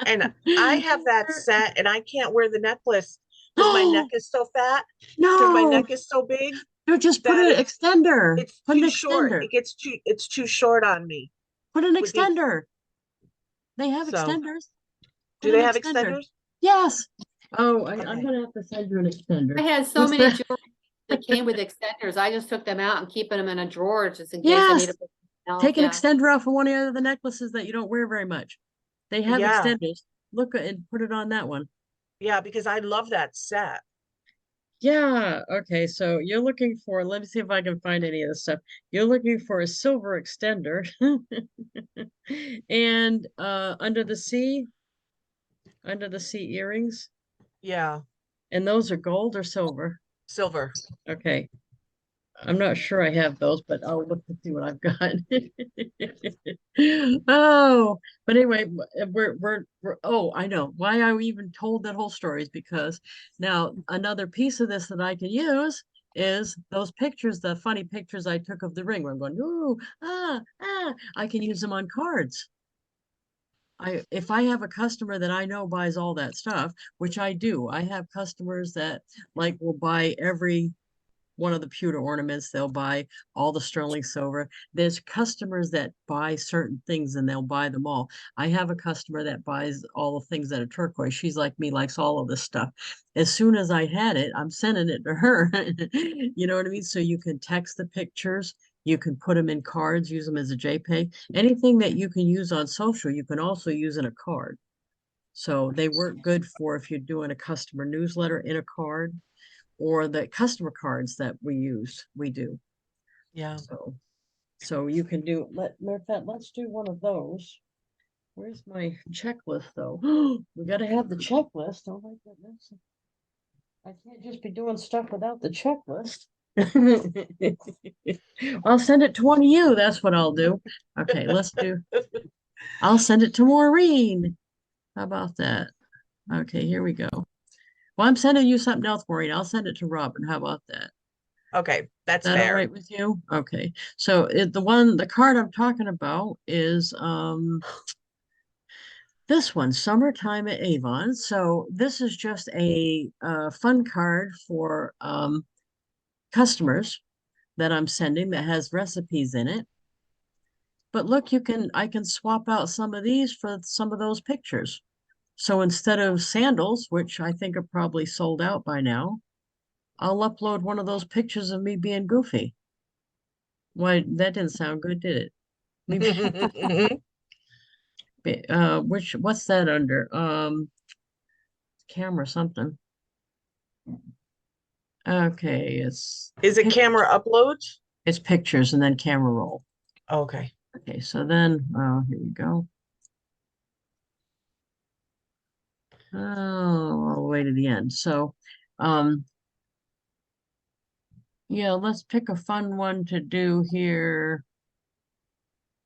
and I have that set and I can't wear the necklace because my neck is so fat. Because my No, neck is so big. no, just put that an it's- extender. It's Put an too short. extender. It's too short on me. Put an with these- extender. They have So, extenders. Do Put they an have extender. extenders? Yes. Oh, I'm Okay. gonna have to send you an extender. I had so What's many that? jewelry that came with extenders. I just took them out and keeping them in a drawer just in case I Yes. need to put something else, Take an yeah. extender off of one of the necklaces that you don't wear very much. They have Yeah. extenders. Look and put it on that one. Yeah, because I love that set. Yeah. Okay. So you're looking for, let me see if I can find any of this stuff. You're looking for a silver extender. And under the sea earrings. Yeah, And those are gold or silver? silver. Okay. I'm not sure I have those, but I'll look to see what I've got. Oh, but anyway, we're oh, I know why I even told that whole story is because now another piece of this that I can use is those pictures, the funny pictures I took of the ring where I'm going, ooh, I can use them on cards. if I have a customer that I know buys all that stuff, which I do, I have customers that like will buy every one of the pewter ornaments, they'll buy all the sterling silver. There's customers that buy certain things and they'll buy them all. I have a customer that buys all the things that are turquoise. She's like me, likes all of this stuff. As soon as I had it, I'm sending it to her. You know what I mean? So you can text the pictures, you can put them in cards, use them as a JPEG. Anything that you can use on social, you can also use in a card. So they work good for if you're doing a customer newsletter in a card, or the customer cards that we do. Yeah. So you can do, matter of fact, let's do one of those. Where's my checklist though? We gotta have the checklist. Oh my goodness. I can't just be doing stuff without the checklist. I'll send it to one of you. That's what I'll do. Okay, I'll send it to Maureen. How about that? Okay, here we go. Well, I'm sending you something else, Maureen. I'll send it to Robin. How about that? Okay, that's Is that all fair. right with you? Okay. So the card I'm talking about is this one, Summertime at Avon. So this is just a fun card for customers that I'm sending that has recipes in it. But look, I can swap out some of these for some of those pictures. So instead of sandals, which I think are probably sold out by now, I'll upload one of those pictures of me being goofy. Why, that didn't sound good, did it? What's that under? Camera something. Okay, Is it camera upload? it's pictures and then camera roll. Okay. Okay, so then, here we go. Oh, all the way to the end. So, yeah, let's pick a fun one to do here.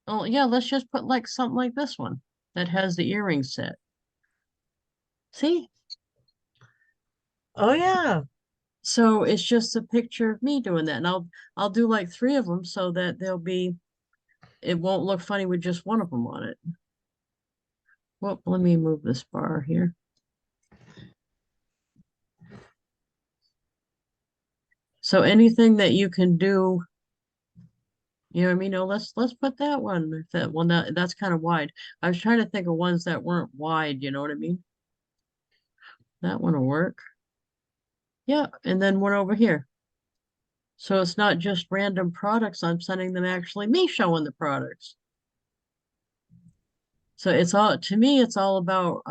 Oh, yeah, let's just put like something like this one that has the earring set. See? Oh yeah. So it's just a picture of me doing that. And I'll do like 3 of them so that it won't look funny with just one of them on it. Well, let me move this bar here. So anything that you can do, you know what I mean? No, let's put that one. That's kind of wide. I was trying to think of ones that weren't wide, you know what I mean? That one will work. Yeah, and then one over here. So it's not just random products, I'm sending them actually me showing the products. So to me, it's all about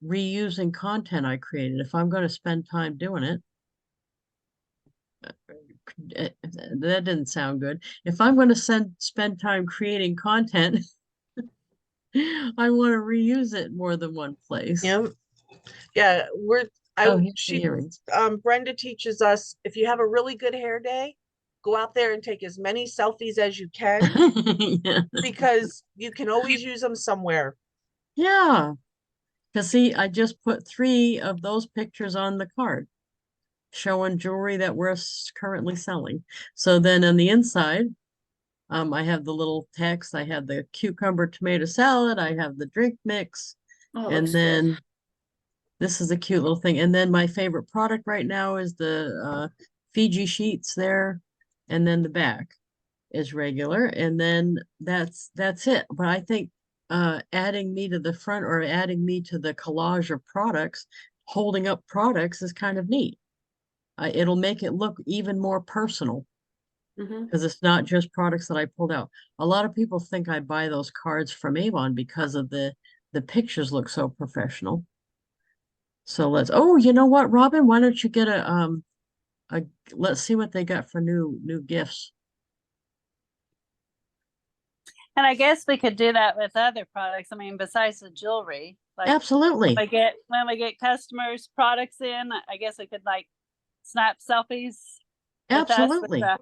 reusing content I created. If I'm going to spend time doing it, that didn't sound good. If I'm going to spend time creating content, I want to reuse it more than one place. Yep. Yeah, Here's the earrings. Brenda teaches us, if you have a really good hair day, go out there and take as many selfies as you can Yeah. because you can always use them somewhere. Yeah. Because see, I just put 3 of those pictures on the card showing jewelry that we're currently selling. So then on the inside, I have the little text, I have the cucumber tomato salad, I have the drink mix, Oh, and looks then good. this is a cute little thing. And then my favorite product right now is the Fiji sheets there, and then the back is regular, and then that's it. But I think adding me to the front or adding me to the collage of products, holding up products is kind of neat. It'll make it look even more personal Mhm. because it's not just products that I pulled out. A lot of people think I buy those cards from Avon because of the pictures look so professional. So oh, you know what, Robin, why don't you get let's see what they got for new gifts. And I guess we could do that with other products. I mean, besides the jewelry, like Absolutely. when we get customers' products in, I guess we could like snap selfies with us with Absolutely. the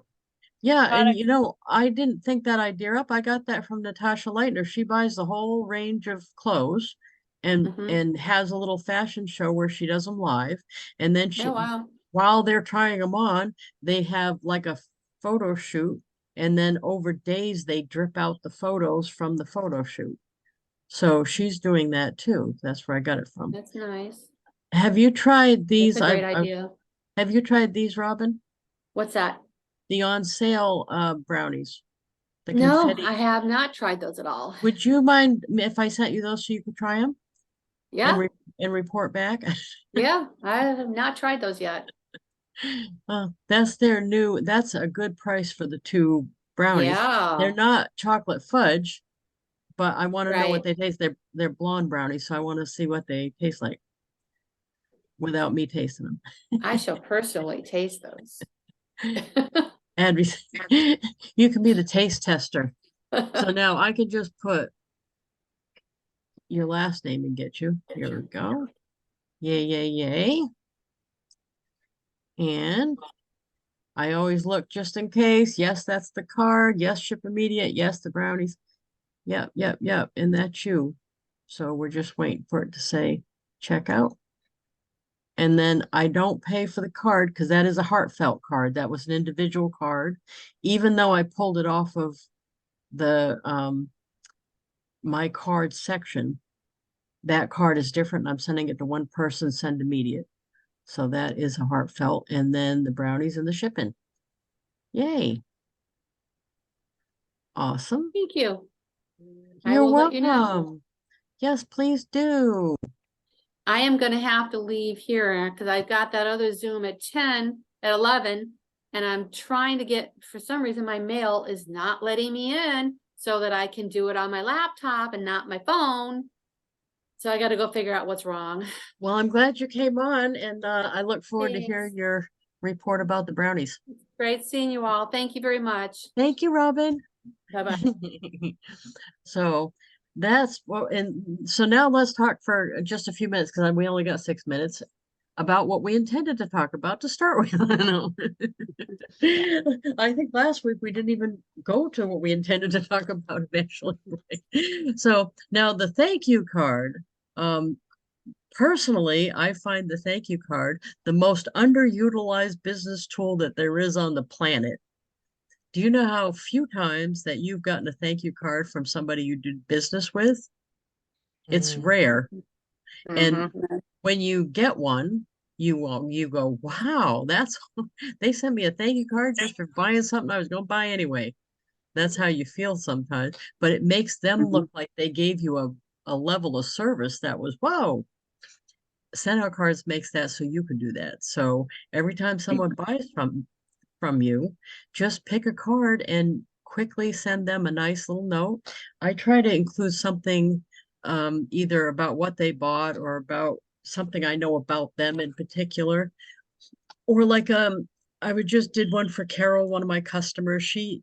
Yeah, and product. you know, I didn't think that idea up. I got that from Natasha Leitner. She buys the whole range of clothes Mhm. and has a little fashion show where she does them live. And then Oh, wow. while they're trying them on, they have like a photo shoot. And then over days, they drip out the photos from the photo shoot. So she's doing that too. That's where I got it from. That's nice. Have you tried That's these? a great idea. Have you tried these, Robin? What's that? The on sale brownies. The No, confetti. I have not tried those at all. Would you mind if I sent you those so you could try them Yeah, and report back? yeah, I have not tried those yet. That's their new, that's a good price for the two brownies. They're Yeah, not chocolate fudge, but I want to know what right. they taste. They're blonde brownies, so I want to see what they taste like without me tasting them. I shall personally taste those. And you can be the taste tester. So now I can just put your last name and get you. Here we go. Yay, yay, yay. And I always look just in case. Yes, that's the card. Yes, ship immediate. Yes, the brownies. Yep, yep, yep. And that's you. So we're just waiting for it to say check out. And then I don't pay for the card because that is a heartfelt card. That was an individual card. Even though I pulled it off of the my card section, that card is different. I'm sending it to one person, send immediate. So that is a heartfelt. And then the brownies and the shipping. Yay. Awesome. Thank you. I You're will let you know. welcome. Yes, please do. I am gonna have to leave here because I've got that other Zoom at 10, at 11. And I'm trying to get, for some reason, my mail is not letting me in so that I can do it on my laptop and not my phone. So I gotta go figure out what's wrong. Well, I'm glad you came on, and I look forward to hearing Thanks. your report about the brownies. Great seeing you all. Thank you very much. Thank you, Robin. Bye-bye. So that's what, and so now let's talk for just a few minutes because we only got 6 minutes about what we intended to talk about to start with. I know. I think last week we didn't even go to what we intended to talk about eventually. So now the thank you card. Personally, I find the thank you card the most underutilized business tool that there is on the planet. Do you know how few times that you've gotten a thank you card from somebody you did business with? It's rare. And when you get one, you go, wow, that's they sent me a thank you card just for buying something I was going to buy anyway. That's how you feel sometimes, but it makes them look like they gave you a level of service that was, whoa. SendOutCards makes that so you can do that. So every time someone buys from you, just pick a card and quickly send them a nice little note. I try to include something either about what they bought or about something I know about them in particular. Or like I would just did one for Carol, one of my customers. She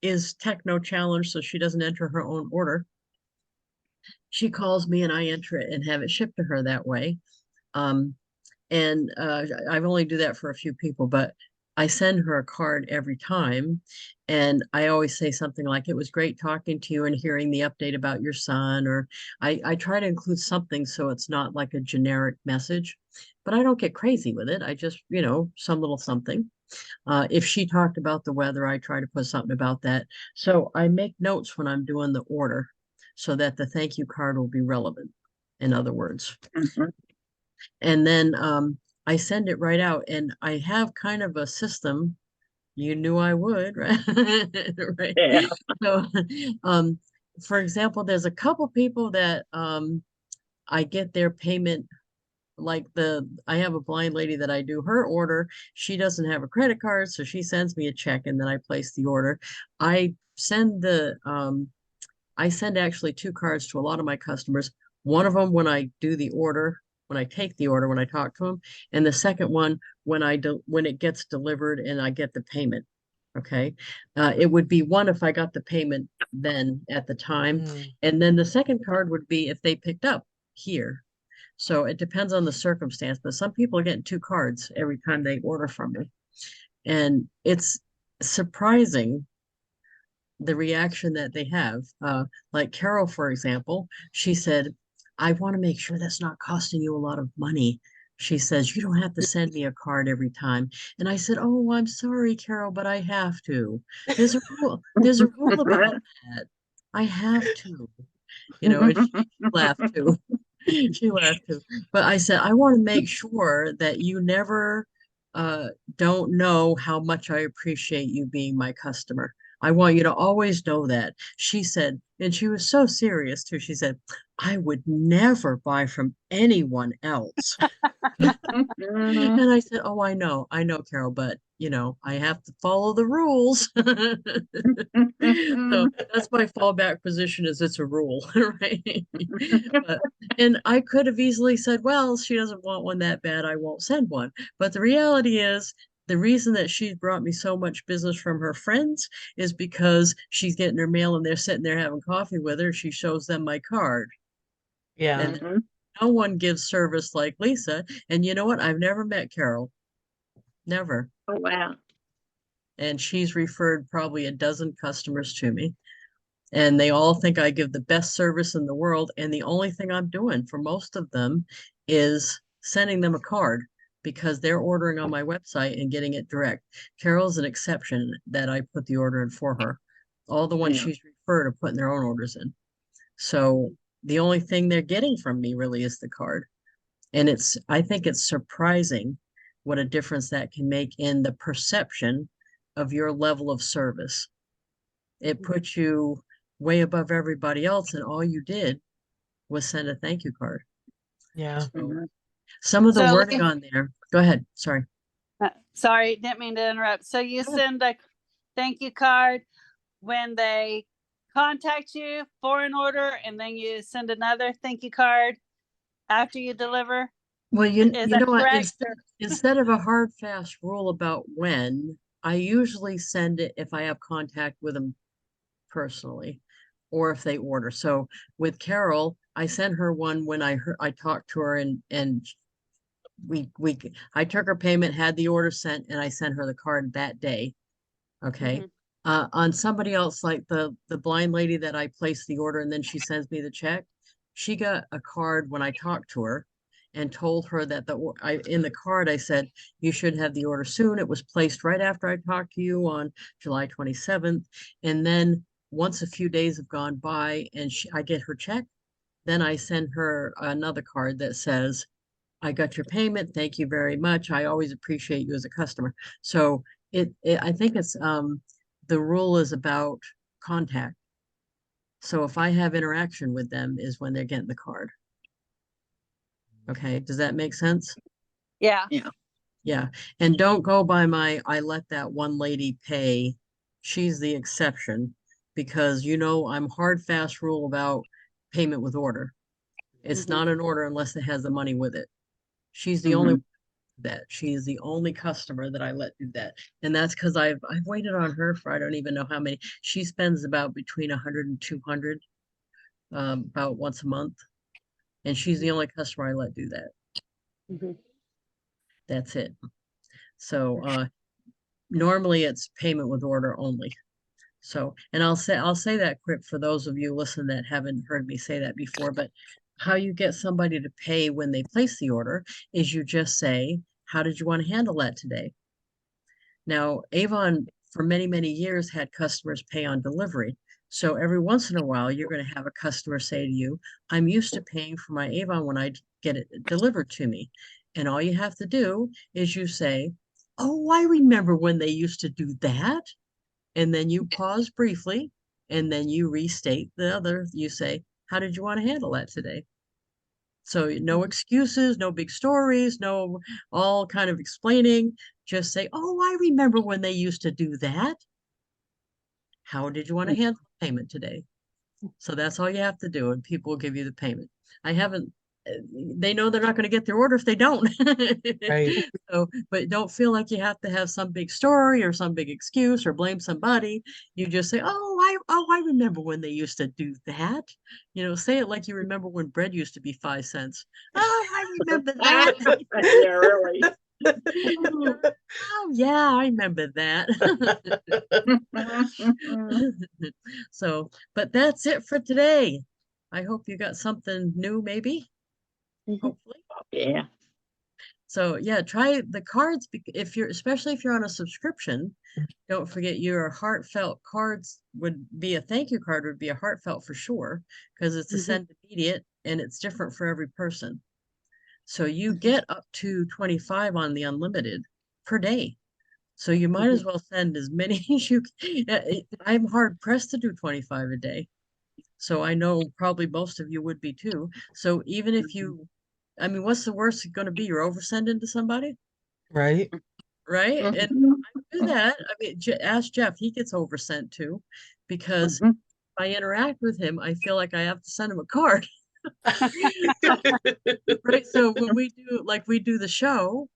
is techno challenged, so she doesn't enter her own order. She calls me and I enter it and have it shipped to her that way. And I've only do that for a few people, but I send her a card every time. And I always say something like, it was great talking to you and hearing the update about your son, or I try to include something so it's not like a generic message, but I don't get crazy with it. I just, some little something. If she talked about the weather, I try to put something about that. So I make notes when I'm doing the order so that the thank you card will be relevant, in other words. And then I send it right out, and I have kind of a system. You knew I would, right? Right. Yeah. So, for example, there's a couple people that I get their payment, like I have a blind lady that I do her order. She doesn't have a credit card, so she sends me a check and then I place the order. I send actually two cards to a lot of my customers. One of them when I do the order, when I take the order, when I talk to them, and the second one when when it gets delivered and I get the payment. Okay, it would be one if I got the payment then at the time, and then the second card would be if they picked up here. So it depends on the circumstance, but some people are getting two cards every time they order from me, and it's surprising the reaction that they have. Like Carol, for example, she said, I want to make sure that's not costing you a lot of money. She says, you don't have to send me a card every time. And I said, oh, I'm sorry, Carol, but I have to. There's a rule about that. I have to. you know, and she laughed too. She laughed too. But I said, I want to make sure that you never don't know how much I appreciate you being my customer. I want you to always know that. She said, and she was so serious too. She said, I would never buy from anyone else. And I said, oh, I know, Carol, but you know, I have to follow the rules. So that's my fallback position is it's a rule, right? But, and I could have easily said, well, she doesn't want one that bad, I won't send one. But the reality is the reason that she brought me so much business from her friends is because she's getting her mail and they're sitting there having coffee with her. She shows them my card. Yeah. And no one gives service like Lisa. And you know what? I've never met Carol. Never. Oh, wow. And she's referred probably a dozen customers to me. And they all think I give the best service in the world. And the only thing I'm doing for most of them is sending them a card because they're ordering on my website and getting it direct. Carol's an exception that I put the order in for her. All the ones Yeah. she's referred are putting their own orders in. So the only thing they're getting from me really is the card. And I think it's surprising what a difference that can make in the perception of your level of service. It puts you way above everybody else, and all you did was send a thank you card. Yeah. So some of the So, wording on there, go ahead. Sorry. Sorry, didn't mean to interrupt. So you Go ahead. send a thank you card when they contact you for an order, and then you send another thank you card after you deliver? Well, you Is know that what? correct? Instead of a hard, fast rule about when, I usually send it if I have contact with them personally or if they order. So with Carol, I sent her one when I talked to her and I took her payment, had the order sent, and I sent her the card that day. Okay. On somebody else, like the blind lady that I placed the order and then she sends me the check, she got a card when I talked to her and told her that in the card I said you should have the order soon. It was placed right after I talked to you on July 27th, and then once a few days have gone by and I get her check, then I send her another card that says, I got your payment. Thank you very much. I always appreciate you as a customer. So I think it's the rule is about contact. So if I have interaction with them is when they're getting the card. Okay, does that make sense? Yeah. Yeah. And don't go by I let that one lady pay. She's the exception because you know I'm hard fast rule about payment with order. It's not an order unless it has the money with it. She's the only that she's the only customer that I let do that. And that's because I've waited on her for I don't even know how many. She spends about between 100 and 200 about once a month. And she's the only customer I let do that. That's it. So normally it's payment with order only. So, and I'll say that quick for those of you listening that haven't heard me say that before, but how you get somebody to pay when they place the order is you just say, how did you want to handle that today? Now, Avon for many, many years had customers pay on delivery. So every once in a while, you're going to have a customer say to you, I'm used to paying for my Avon when I get it delivered to me. And all you have to do is you say, oh, I remember when they used to do that. And then you pause briefly and then you restate you say, how did you want to handle that today? So no excuses, no big stories, no all kind of explaining. Just say, oh, I remember when they used to do that. How did you want to handle payment today? So that's all you have to do, and people will give you the payment. They know they're not going to get their order if they don't. Right. So, but don't feel like you have to have some big story or some big excuse or blame somebody. You just say, I remember when they used to do that. You know, say it like you remember when bread used to be 5 cents. Oh, I remember that. Yeah, really. Oh, yeah, I remember that. So, but that's it for today. I hope you got something new, maybe. Hopefully. Yeah. So yeah, try the cards if you're, especially if you're on a subscription. Don't forget your heartfelt cards would be a thank you card would be a heartfelt for sure, because it's a Mhm. send immediate and it's different for every person. So you get up to 25 on the unlimited per day. So you might as well send as many as you can. I'm hard pressed to do 25 a day. So I know probably most of you would be too. So even if you, I mean, what's the worst going to be? You're oversending to somebody, Right? right? And I do that. I mean, ask Jeff, he gets oversent too, because if I interact with him, I feel like I have to send him a card. Right. So when we do the show,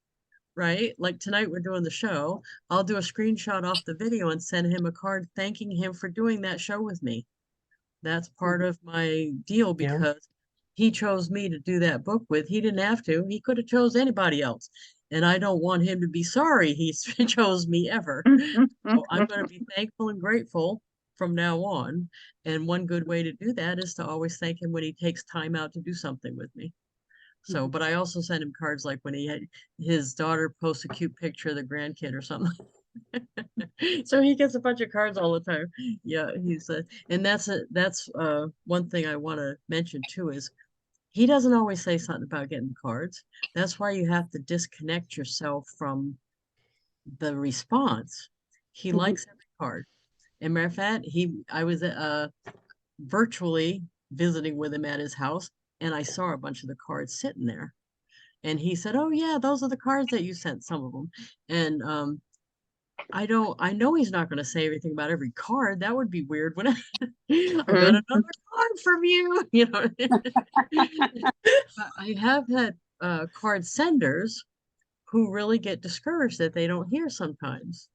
right? Like tonight we're doing the show, I'll do a screenshot off the video and send him a card thanking him for doing that show with me. That's part of my deal Yeah. because he chose me to do that book with. He didn't have to. He could have chose anybody else. And I don't want him to be sorry he chose me ever. So I'm going to be thankful and grateful from now on. And one good way to do that is to always thank him when he takes time out to do something with me. So, but I also send him cards like when he had his daughter post a cute picture of the grandkid or something. So he gets a bunch of cards all the time. Yeah, and that's one thing I want to mention too is he doesn't always say something about getting cards. That's why you have to disconnect yourself from the response. He likes every card. And matter of fact, I was virtually visiting with him at his house, and I saw a bunch of the cards sitting there. And he said, "Oh yeah, those are the cards that you sent, some of them." And I know he's not going to say everything about every card. That would be weird when I got another card from you, you know. But I have had card senders who really get discouraged that they don't hear sometimes.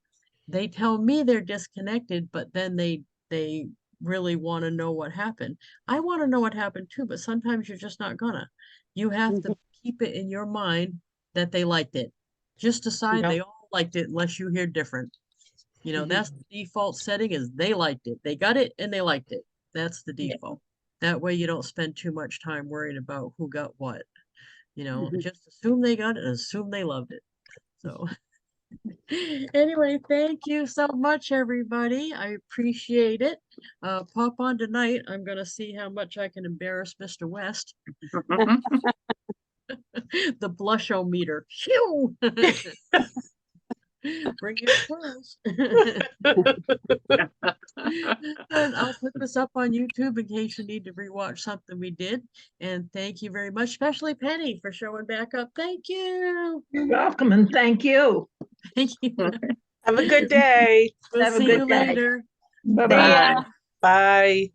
They tell me they're disconnected, but then they really want to know what happened. I want to know what happened too, but sometimes you're just not gonna. You have to keep it in your mind that they liked it. Just decide Yep. they all liked it unless you hear different. You know, that's the default setting is they liked it. They got it and they liked it. That's the default. That way you don't spend too much time worrying about who got what. You know, just assume they got it and assume they loved it. So anyway, thank you so much, everybody. I appreciate it. Pop on tonight. I'm gonna see how much I can embarrass Mr. West. The blush-o-meter. Phew! Bring your clothes. And I'll put this up on YouTube in case you need to rewatch something we did. And thank you very much, especially Penny, for showing back up. Thank you. You're welcome, and thank you. Thank you. Have a good day. We'll Have a see good you day. later. Bye-bye. Bye.